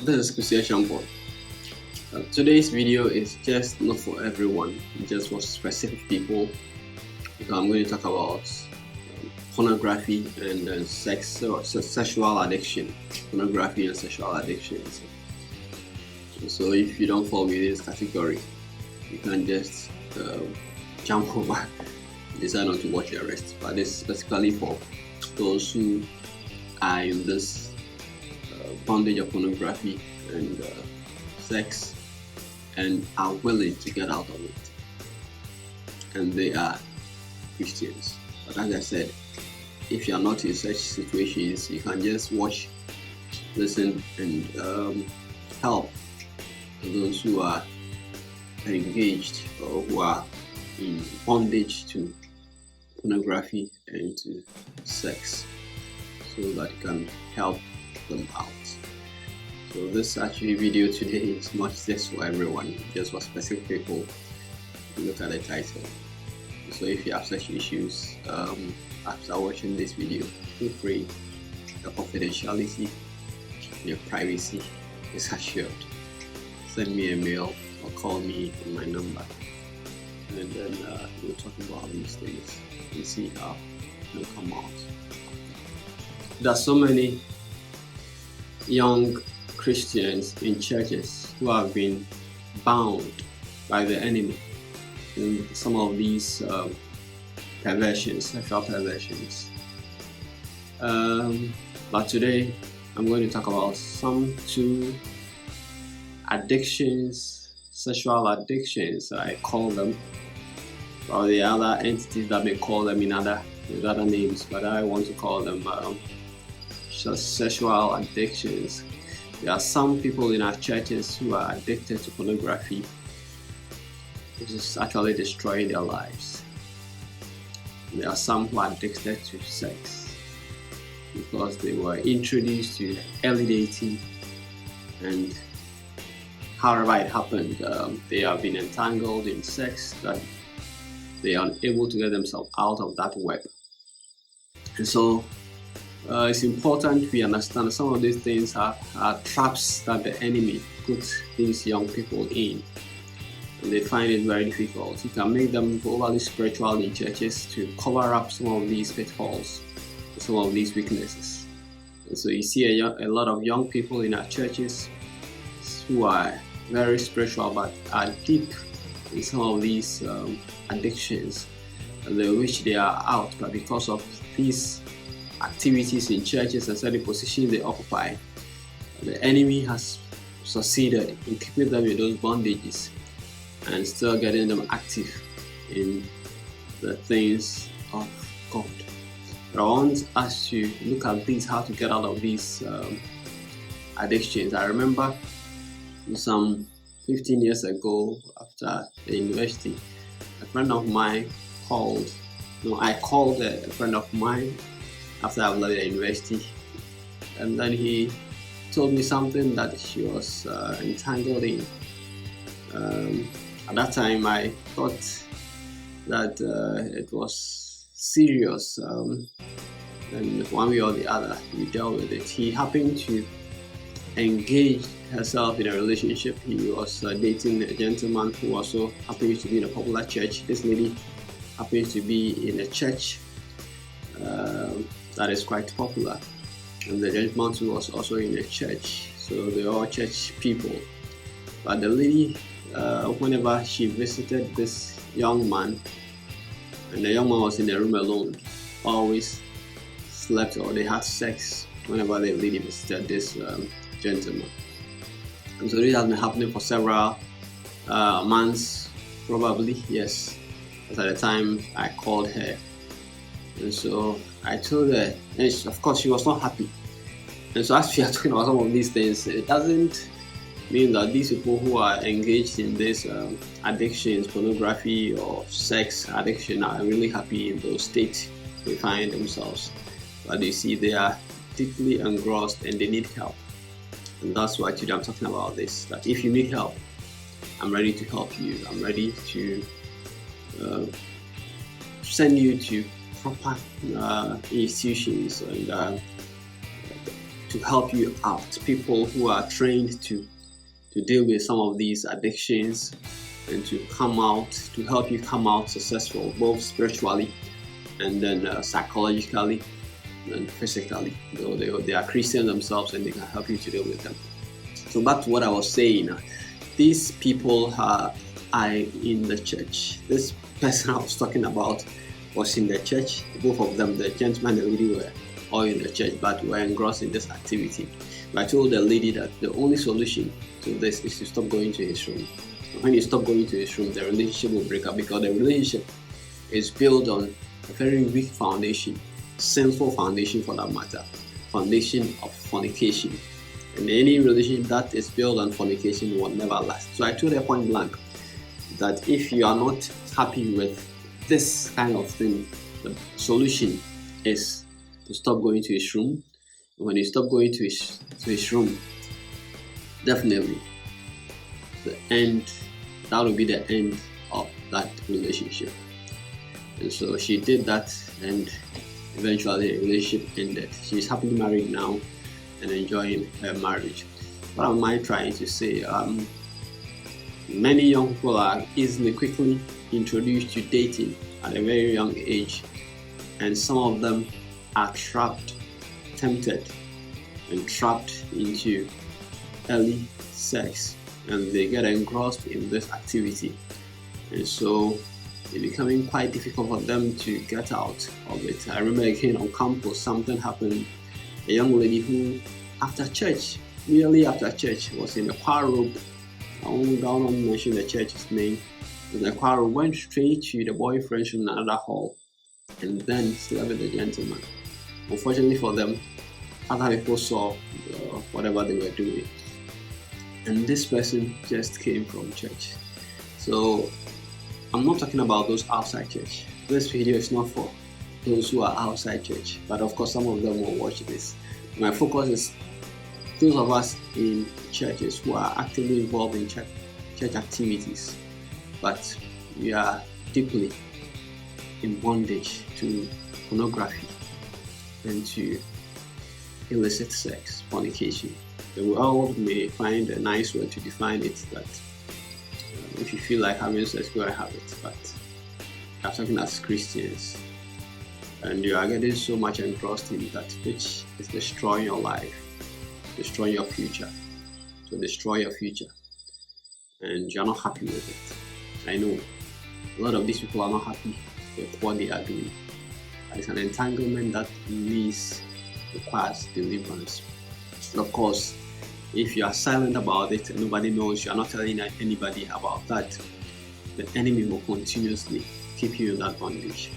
This is Kusi Achampong. Today's video is just not for everyone, just for specific people. I'm going to talk about pornography and sexual addiction. Pornography and sexual addictions. So if you don't fall within this category, you can just jump over, decide not to watch the rest. But this is specifically for those who are in this bondage of pornography and sex and are willing to get out of it, and they are Christians. But as I said, if you are not in such situations, you can just watch, listen, and help those who are engaged or who are in bondage to pornography and to sex, so that you can help them out. So this actually video today is not just for everyone, just for specific people. Look at the title. So if you have such issues after watching this video, feel free. Your confidentiality, your privacy is assured. Send me a mail or call me on my number, and then we'll talk about these things and see how they'll come out. There are so many young Christians in churches who have been bound by the enemy in some of these perversions, sexual perversions. But today I'm going to talk about some two addictions, sexual addictions I call them, or the other entities that may call them with other names, but I want to call them sexual addictions. There are some people in our churches who are addicted to pornography, which is actually destroying their lives. There are some who are addicted to sex because they were introduced to early dating, and however it happened, they have been entangled in sex that they are unable to get themselves out of that web. And so it's important we understand some of these things are traps that the enemy puts these young people in, and they find it very difficult. You can make them overly spiritual in churches to cover up some of these pitfalls, some of these weaknesses. And so you see a lot of young people in our churches who are very spiritual but are deep in some of these addictions, and they wish they are out, but because of these activities in churches and certain positions they occupy, the enemy has succeeded in keeping them in those bondages and still getting them active in the things of God. But I want us to look at these, how to get out of these addictions. I remember some 15 years ago, after the university, a friend of mine I called a friend of mine after I left the university, and then he told me something that she was entangled in. At that time I thought that it was serious, and one way or the other we dealt with it. He happened to engage herself in a relationship. He was dating a gentleman who also happens to be in a popular church. This lady happens to be in a church that is quite popular, and the gentleman too was also in a church, so they're all church people. But the lady, whenever she visited this young man, and the young man was in the room alone, always slept or they had sex whenever the lady visited this gentleman. And so this has been happening for several months, probably, yes. At the time I called her, and so I told her, and of course she was not happy. And so as we are talking about some of these things, it doesn't mean that these people who are engaged in these addictions, pornography or sex addiction, are really happy in those states they find themselves. But you see, they are deeply engrossed and they need help. And that's why today I'm talking about this, that if you need help, I'm ready to help you. I'm ready to send you to proper institutions and to help you out, people who are trained to deal with some of these addictions and to help you come out successful, both spiritually and then psychologically and physically. They are Christians themselves and they can help you to deal with them. So back to what I was saying, these people are in the church. This person I was talking about was in the church. Both of them, the gentleman and the lady, were all in the church, but were engrossed in this activity. But I told the lady that the only solution to this is to stop going to his room. When you stop going to his room, the relationship will break up, because the relationship is built on a very weak foundation, sinful foundation for that matter, foundation of fornication. And any relationship that is built on fornication will never last. So I told her point blank that if you are not happy with this kind of thing, the solution is to stop going to his room. When you stop going to his room, definitely that will be the end of that relationship. And so she did that, and eventually the relationship ended. She's happily married now and enjoying her marriage. What am I trying to say? Many young people are quickly introduced to dating at a very young age, and some of them are tempted and trapped into early sex, and they get engrossed in this activity, and so it's becoming quite difficult for them to get out of it. I remember again on campus, something happened. A young lady who, immediately after church, was in a choir room. I won't mention the church's name. The choir room, went straight to the boyfriend's room in another hall, and then slept with the gentleman. Unfortunately for them, other people saw whatever they were doing, and this person just came from church. So I'm not talking about those outside church. This video is not for those who are outside church, but of course some of them will watch this. My focus is those of us in churches who are actively involved in church activities, but we are deeply in bondage to pornography and to illicit sex, fornication. The world may find a nice word to define it, that if you feel like having sex, go and have it. But I'm talking as Christians, and you are getting so much engrossed in that which is destroying your life, destroying your future, to destroy your future, and you're not happy with it. I know a lot of these people are not happy with what they are doing. It's an entanglement that requires deliverance. And of course, if you are silent about it and nobody knows, you are not telling anybody about that, the enemy will continuously keep you in that bondage.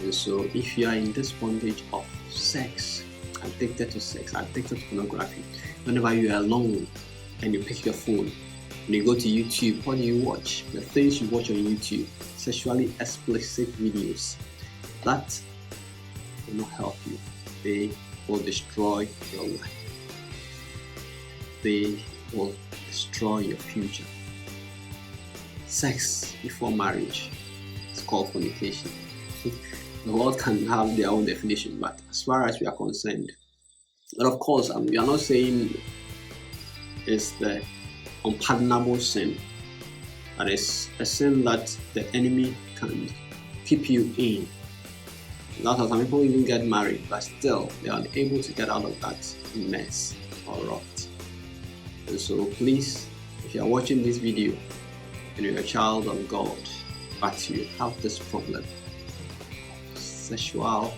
And so if you are in this bondage of sex, addicted to sex, addicted to pornography, whenever you are alone and you pick your phone and you go to YouTube, what do you watch? The things you watch on YouTube, sexually explicit videos, that will not help you. They will destroy your life. They will destroy your future. Sex before marriage is called fornication. The world can have their own definition, but as far as we are concerned, but of course, we are not saying it's the unpardonable sin, but it's a sin that the enemy can keep you in. That's why some people even get married, but still they are unable to get out of that mess or rot. And so please, if you are watching this video and you're a child of God, but you have this problem, sexual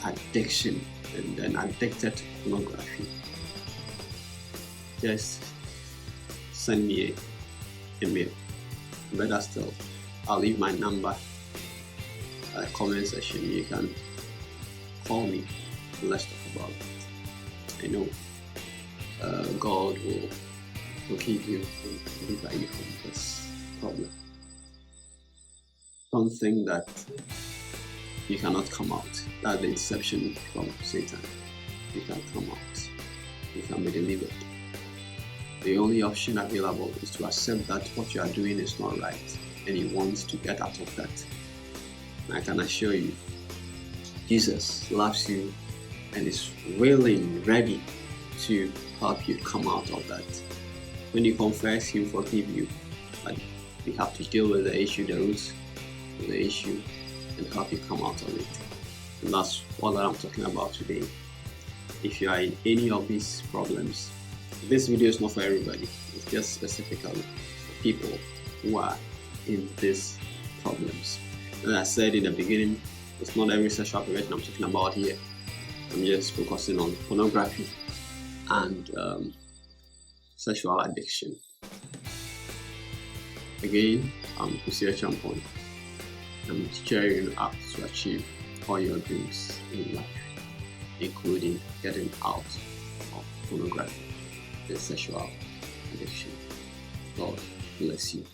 addiction, and then addicted to pornography, just send me a mail. Better still, I'll leave my number at the comment section. You can call me and let's talk about it. I know God will keep you and deliver you from this problem. Don't think that you cannot come out. That's the deception from Satan. You can come out. You can be delivered. The only option available is to accept that what you are doing is not right and you want to get out of that. And I can assure you, Jesus loves you and is willing, ready to help you come out of that. When you confess, He will forgive you, but you have to deal with the issue, the roots of the issue, and help you come out of it. And that's what I'm talking about today. If you are in any of these problems, this video is not for everybody. It's just specifically for people who are in these problems. As I said in the beginning, it's not every sexual perversion I'm talking about here. I'm just focusing on pornography and sexual addiction. Again, I'm Kusi Achampong. I'm cheering you up to achieve all your dreams in life, including getting out of pornography and sexual addiction. God bless you.